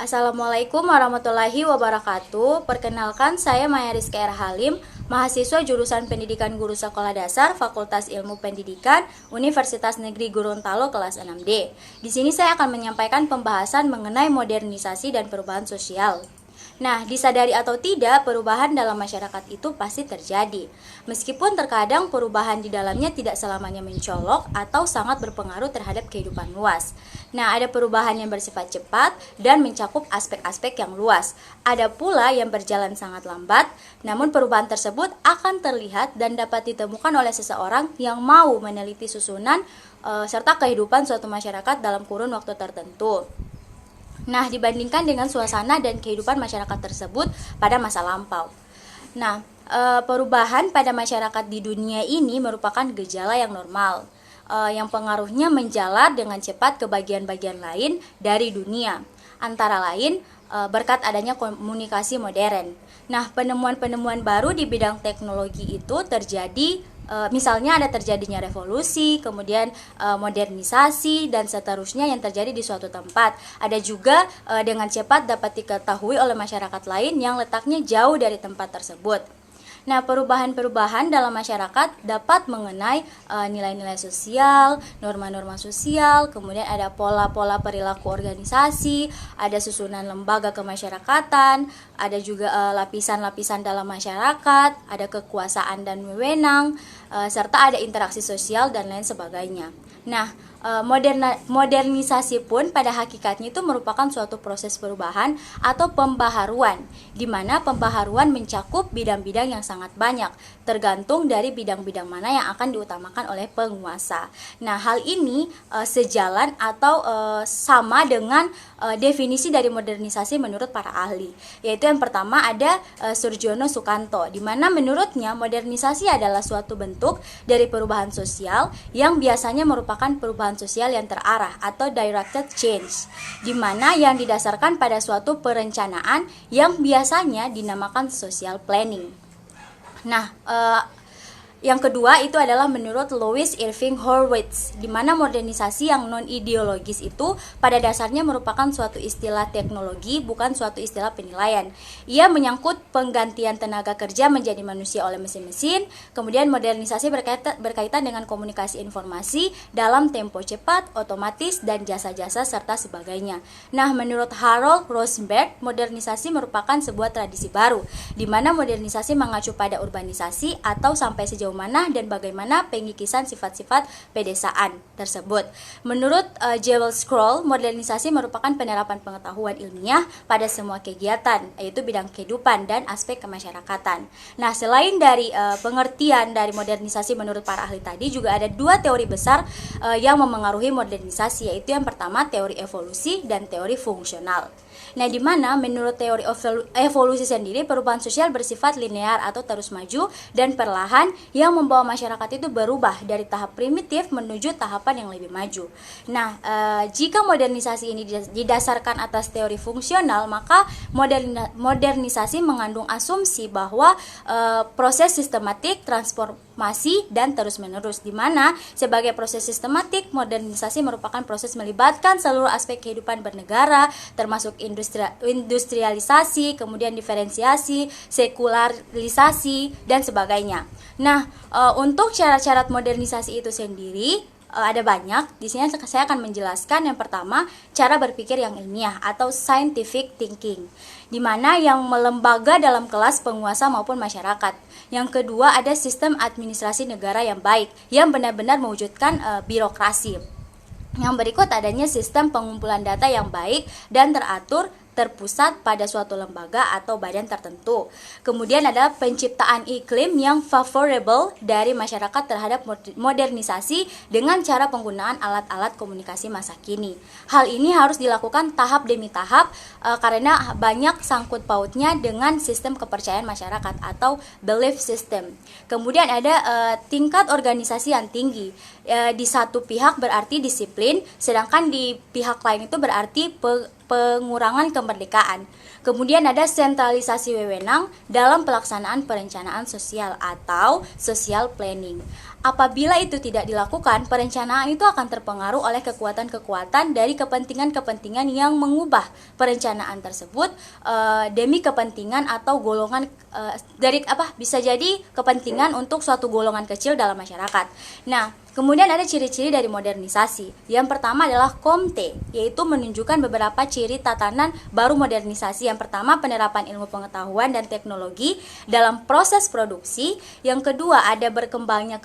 Assalamualaikum warahmatullahi wabarakatuh. Perkenalkan, saya Maya Rizky R. Halim, mahasiswa jurusan Pendidikan Guru Sekolah Dasar, Fakultas Ilmu Pendidikan, Universitas Negeri Gorontalo kelas 6D. Di sini saya akan menyampaikan pembahasan mengenai modernisasi dan perubahan sosial. Nah, disadari atau tidak, perubahan dalam masyarakat itu pasti terjadi. Meskipun terkadang perubahan di dalamnya tidak selamanya mencolok atau sangat berpengaruh terhadap kehidupan luas. Nah, ada perubahan yang bersifat cepat dan mencakup aspek-aspek yang luas. Ada pula yang berjalan sangat lambat, namun perubahan tersebut akan terlihat dan dapat ditemukan oleh seseorang yang mau meneliti susunan serta kehidupan suatu masyarakat dalam kurun waktu tertentu. Nah, dibandingkan dengan suasana dan kehidupan masyarakat tersebut pada masa lampau. Nah, perubahan pada masyarakat di dunia ini merupakan gejala yang normal, yang pengaruhnya menjalar dengan cepat ke bagian-bagian lain dari dunia. Antara lain, berkat adanya komunikasi modern. Nah, penemuan-penemuan baru di bidang teknologi itu terjadi, misalnya ada terjadinya revolusi, kemudian modernisasi, dan seterusnya yang terjadi di suatu tempat. Ada juga dengan cepat dapat diketahui oleh masyarakat lain yang letaknya jauh dari tempat tersebut. Nah, perubahan-perubahan dalam masyarakat dapat mengenai nilai-nilai sosial, norma-norma sosial, kemudian ada pola-pola perilaku organisasi, ada susunan lembaga kemasyarakatan, ada juga lapisan-lapisan dalam masyarakat, ada kekuasaan dan wewenang, serta ada interaksi sosial dan lain sebagainya. Nah, modernisasi pun pada hakikatnya itu merupakan suatu proses perubahan atau pembaharuan, di mana pembaharuan mencakup bidang-bidang yang sangat banyak, tergantung dari bidang-bidang mana yang akan diutamakan oleh penguasa. Nah, hal ini sejalan atau sama dengan definisi dari modernisasi menurut para ahli, yaitu yang pertama ada Surjono Sukanto, di mana menurutnya modernisasi adalah suatu bentuk dari perubahan sosial yang biasanya merupakan perubahan sosial yang terarah atau directed change, di mana yang didasarkan pada suatu perencanaan yang biasanya dinamakan social planning. Nah, yang kedua itu adalah menurut Louis Irving Horwitz, di mana modernisasi yang non-ideologis itu pada dasarnya merupakan suatu istilah teknologi, bukan suatu istilah penilaian. Ia menyangkut penggantian tenaga kerja menjadi manusia oleh mesin-mesin, kemudian modernisasi berkaitan dengan komunikasi informasi dalam tempo cepat, otomatis, dan jasa-jasa serta sebagainya. Nah, menurut Harold Rosenberg, modernisasi merupakan sebuah tradisi baru, di mana modernisasi mengacu pada urbanisasi atau sampai sejauh mana dan bagaimana pengikisan sifat-sifat pedesaan tersebut. Menurut Jewel Scroll, modernisasi merupakan penerapan pengetahuan ilmiah pada semua kegiatan, yaitu bidang kehidupan dan aspek kemasyarakatan. Nah, selain dari pengertian dari modernisasi menurut para ahli tadi, juga ada dua teori besar yang memengaruhi modernisasi, yaitu yang pertama teori evolusi dan teori fungsional. Nah, di mana menurut teori evolusi sendiri, perubahan sosial bersifat linear atau terus maju dan perlahan yang membawa masyarakat itu berubah dari tahap primitif menuju tahapan yang lebih maju. Nah, jika modernisasi ini didasarkan atas teori fungsional, maka modernisasi mengandung asumsi bahwa proses sistematik, transformasi, dan terus-menerus, di mana sebagai proses sistematik, modernisasi merupakan proses melibatkan seluruh aspek kehidupan bernegara, termasuk industrialisasi, kemudian diferensiasi, sekularisasi, dan sebagainya. Nah, untuk syarat-syarat modernisasi itu sendiri ada banyak. Di sini saya akan menjelaskan yang pertama, cara berpikir yang ilmiah atau scientific thinking, di mana yang melembaga dalam kelas penguasa maupun masyarakat. Yang kedua ada sistem administrasi negara yang baik, yang benar-benar mewujudkan birokrasi. Yang berikut adanya sistem pengumpulan data yang baik dan teratur, terpusat pada suatu lembaga atau badan tertentu. Kemudian ada penciptaan iklim yang favorable dari masyarakat terhadap modernisasi dengan cara penggunaan alat-alat komunikasi masa kini. Hal ini harus dilakukan tahap demi tahap karena banyak sangkut pautnya dengan sistem kepercayaan masyarakat atau belief system. Kemudian ada tingkat organisasi yang tinggi. Di satu pihak berarti disiplin, sedangkan di pihak lain itu berarti pengurangan kemerdekaan. Kemudian ada sentralisasi wewenang dalam pelaksanaan perencanaan sosial atau social planning. Apabila itu tidak dilakukan, perencanaan itu akan terpengaruh oleh kekuatan-kekuatan dari kepentingan-kepentingan yang mengubah perencanaan tersebut demi kepentingan atau golongan bisa jadi kepentingan untuk suatu golongan kecil dalam masyarakat. Nah, kemudian ada ciri-ciri dari modernisasi. Yang pertama adalah KOMTE, yaitu menunjukkan beberapa ciri tatanan baru modernisasi. Yang pertama, penerapan ilmu pengetahuan dan teknologi dalam proses produksi. Yang kedua, ada berkembangnya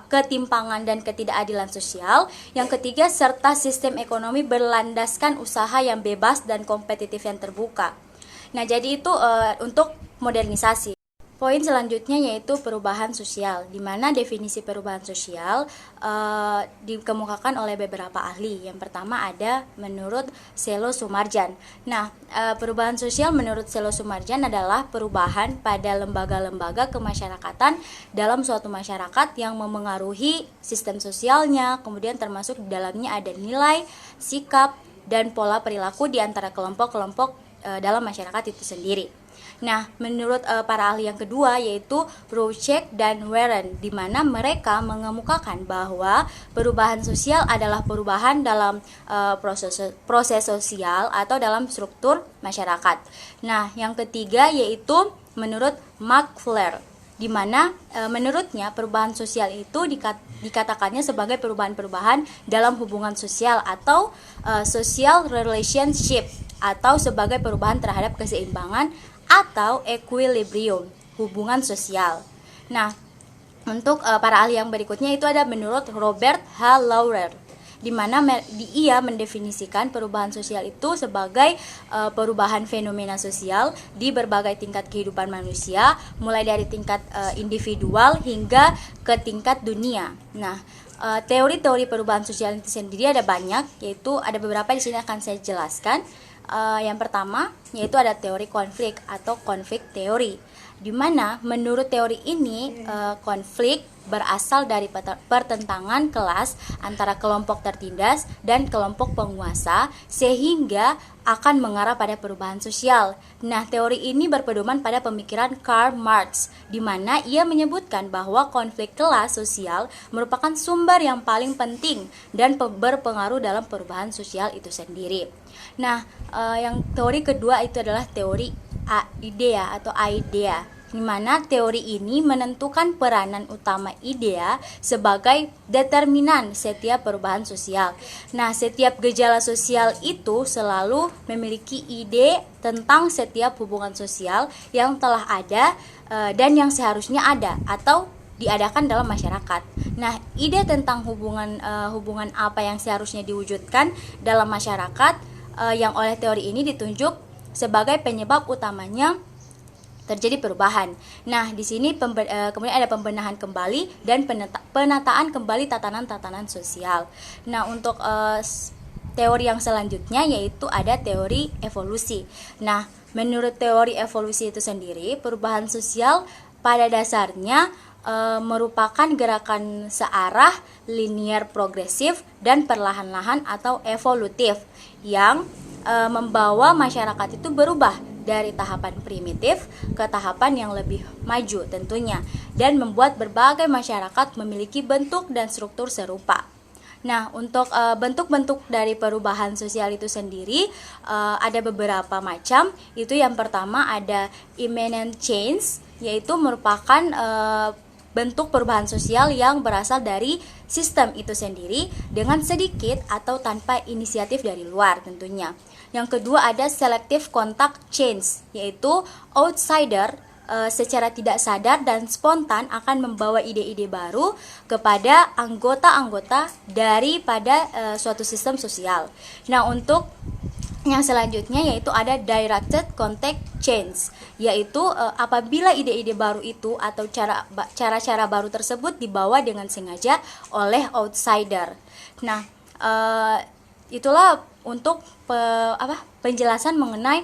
ketimpangan dan ketidakadilan sosial. Yang ketiga, serta sistem ekonomi berlandaskan usaha yang bebas dan kompetitif yang terbuka. Nah, jadi itu untuk modernisasi. Poin selanjutnya yaitu perubahan sosial, di mana definisi perubahan sosial dikemukakan oleh beberapa ahli. Yang pertama ada menurut Selo Sumarjan. Nah, perubahan sosial menurut Selo Sumarjan adalah perubahan pada lembaga-lembaga kemasyarakatan dalam suatu masyarakat yang memengaruhi sistem sosialnya, kemudian termasuk di dalamnya ada nilai, sikap, dan pola perilaku di antara kelompok-kelompok dalam masyarakat itu sendiri. Nah, menurut para ahli yang kedua yaitu Rouchek dan Warren, di mana mereka mengemukakan bahwa perubahan sosial adalah perubahan dalam proses sosial atau dalam struktur masyarakat. Nah, yang ketiga yaitu menurut Mark Flair, di mana menurutnya perubahan sosial itu dikatakannya sebagai perubahan-perubahan dalam hubungan sosial atau social relationship, atau sebagai perubahan terhadap keseimbangan atau equilibrium hubungan sosial. Nah, untuk para ahli yang berikutnya itu ada menurut Robert H. Laurer, di mana ia mendefinisikan perubahan sosial itu sebagai perubahan fenomena sosial di berbagai tingkat kehidupan manusia, mulai dari tingkat individual hingga ke tingkat dunia. Nah, teori-teori perubahan sosial itu sendiri ada banyak, yaitu ada beberapa di sini akan saya jelaskan. Yang pertama yaitu ada teori konflik atau konflik teori, di mana menurut teori ini konflik berasal dari pertentangan kelas antara kelompok tertindas dan kelompok penguasa sehingga akan mengarah pada perubahan sosial. Nah, teori ini berpedoman pada pemikiran Karl Marx, di mana ia menyebutkan bahwa konflik kelas sosial merupakan sumber yang paling penting dan berpengaruh dalam perubahan sosial itu sendiri. Nah, yang teori kedua itu adalah teori idea atau idea, di mana teori ini menentukan peranan utama idea sebagai determinan setiap perubahan sosial. Nah, setiap gejala sosial itu selalu memiliki ide tentang setiap hubungan sosial yang telah ada dan yang seharusnya ada atau diadakan dalam masyarakat. Nah, ide tentang hubungan apa yang seharusnya diwujudkan dalam masyarakat yang oleh teori ini ditunjuk sebagai penyebab utamanya terjadi perubahan. Nah, di sini kemudian ada pembenahan kembali dan penataan kembali tatanan-tatanan sosial. Nah, untuk teori yang selanjutnya yaitu ada teori evolusi. Nah, menurut teori evolusi itu sendiri, perubahan sosial pada dasarnya merupakan gerakan searah, linear progresif, dan perlahan-lahan atau evolutif yang membawa masyarakat itu berubah dari tahapan primitif ke tahapan yang lebih maju tentunya, dan membuat berbagai masyarakat memiliki bentuk dan struktur serupa. Nah, untuk bentuk-bentuk dari perubahan sosial itu sendiri ada beberapa macam. Itu yang pertama ada immanent change, yaitu merupakan bentuk perubahan sosial yang berasal dari sistem itu sendiri dengan sedikit atau tanpa inisiatif dari luar tentunya. Yang kedua ada selective contact change, yaitu outsider secara tidak sadar dan spontan akan membawa ide-ide baru kepada anggota-anggota daripada suatu sistem sosial. Nah, untuk yang selanjutnya yaitu ada directed contact change, yaitu apabila ide-ide baru itu atau cara-cara baru tersebut dibawa dengan sengaja oleh outsider. Nah, itulah untuk penjelasan mengenai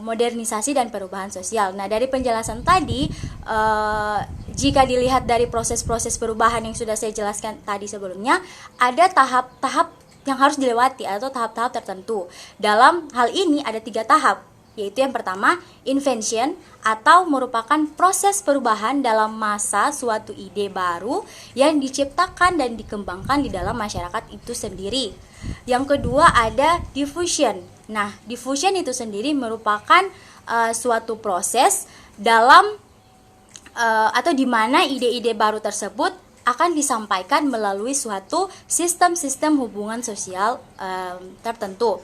modernisasi dan perubahan sosial. Nah, dari penjelasan tadi, jika dilihat dari proses-proses perubahan yang sudah saya jelaskan tadi sebelumnya, ada tahap-tahap yang harus dilewati atau tahap-tahap tertentu. Dalam hal ini ada 3 tahap. yaitu yang pertama, invention atau merupakan proses perubahan dalam masa suatu ide baru yang diciptakan dan dikembangkan di dalam masyarakat itu sendiri. Yang kedua ada diffusion. Nah, diffusion itu sendiri merupakan suatu proses dalam atau di mana ide-ide baru tersebut akan disampaikan melalui suatu sistem-sistem hubungan sosial tertentu.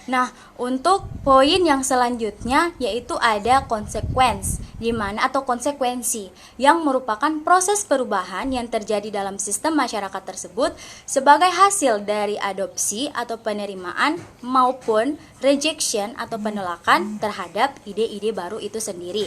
Nah, untuk poin yang selanjutnya yaitu ada konsekuensi, di mana atau konsekuensi yang merupakan proses perubahan yang terjadi dalam sistem masyarakat tersebut sebagai hasil dari adopsi atau penerimaan maupun rejection atau penolakan terhadap ide-ide baru itu sendiri.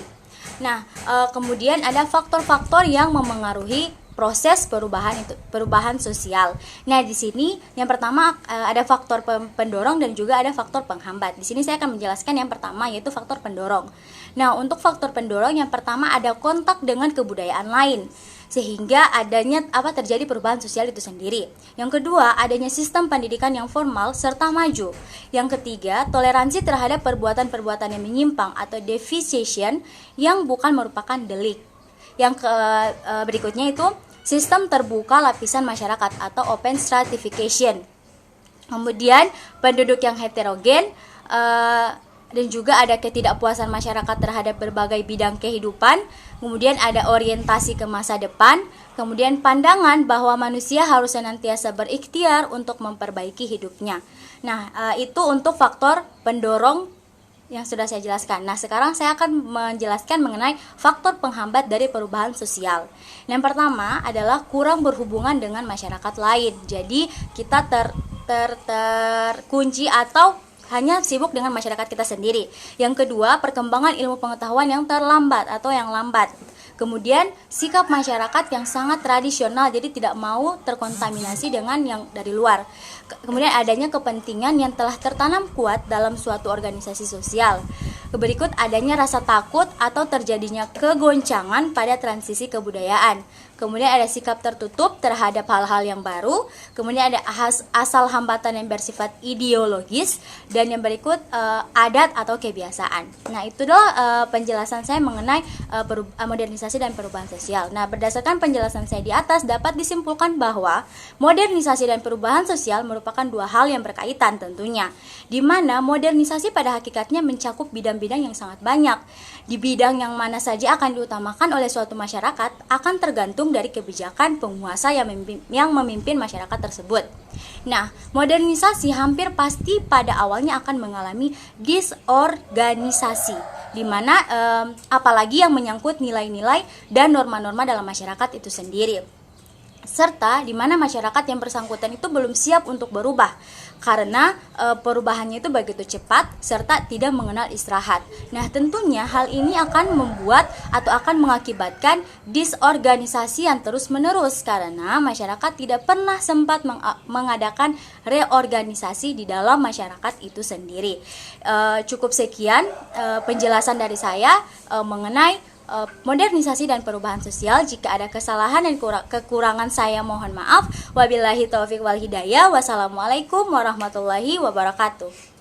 Nah, kemudian ada faktor-faktor yang memengaruhi proses perubahan sosial. Nah, di sini yang pertama ada faktor pendorong dan juga ada faktor penghambat. Di sini saya akan menjelaskan yang pertama yaitu faktor pendorong. Nah, untuk faktor pendorong yang pertama ada kontak dengan kebudayaan lain sehingga adanya terjadi perubahan sosial itu sendiri. Yang kedua, adanya sistem pendidikan yang formal serta maju. Yang ketiga, toleransi terhadap perbuatan-perbuatan yang menyimpang atau deviation yang bukan merupakan delik. Yang berikutnya itu sistem terbuka lapisan masyarakat atau open stratification. Kemudian penduduk yang heterogen dan juga ada ketidakpuasan masyarakat terhadap berbagai bidang kehidupan. Kemudian ada orientasi ke masa depan. Kemudian pandangan bahwa manusia harus senantiasa berikhtiar untuk memperbaiki hidupnya. Nah, itu untuk faktor pendorong yang sudah saya jelaskan. Nah, sekarang saya akan menjelaskan mengenai faktor penghambat dari perubahan sosial. Yang pertama adalah kurang berhubungan dengan masyarakat lain. Jadi, kita terkunci atau hanya sibuk dengan masyarakat kita sendiri. Yang kedua, perkembangan ilmu pengetahuan yang terlambat atau yang lambat. Kemudian sikap masyarakat yang sangat tradisional, jadi tidak mau terkontaminasi dengan yang dari luar. Kemudian adanya kepentingan yang telah tertanam kuat dalam suatu organisasi sosial. Berikut adanya rasa takut atau terjadinya kegoncangan pada transisi kebudayaan. Kemudian ada sikap tertutup terhadap hal-hal yang baru. Kemudian ada asal hambatan yang bersifat ideologis. Dan yang berikut adat atau kebiasaan. Nah, itu adalah penjelasan saya mengenai modernisasi dan perubahan sosial. Nah, berdasarkan penjelasan saya di atas dapat disimpulkan bahwa modernisasi dan perubahan sosial merupakan dua hal yang berkaitan tentunya. Di mana modernisasi pada hakikatnya mencakup bidang-bidang yang sangat banyak. Di bidang yang mana saja akan diutamakan oleh suatu masyarakat akan tergantung dari kebijakan penguasa yang memimpin masyarakat tersebut. Nah, modernisasi hampir pasti pada awalnya akan mengalami disorganisasi, di mana apalagi yang menyangkut nilai-nilai dan norma-norma dalam masyarakat itu sendiri. Serta di mana masyarakat yang bersangkutan itu belum siap untuk berubah karena perubahannya itu begitu cepat serta tidak mengenal istirahat. Nah, tentunya hal ini akan membuat atau akan mengakibatkan disorganisasi yang terus-menerus karena masyarakat tidak pernah sempat mengadakan reorganisasi di dalam masyarakat itu sendiri. Cukup sekian penjelasan dari saya mengenai modernisasi dan perubahan sosial. Jika ada kesalahan dan kekurangan saya mohon maaf. Wabillahi taufiq wal hidayah. Wassalamualaikum warahmatullahi wabarakatuh.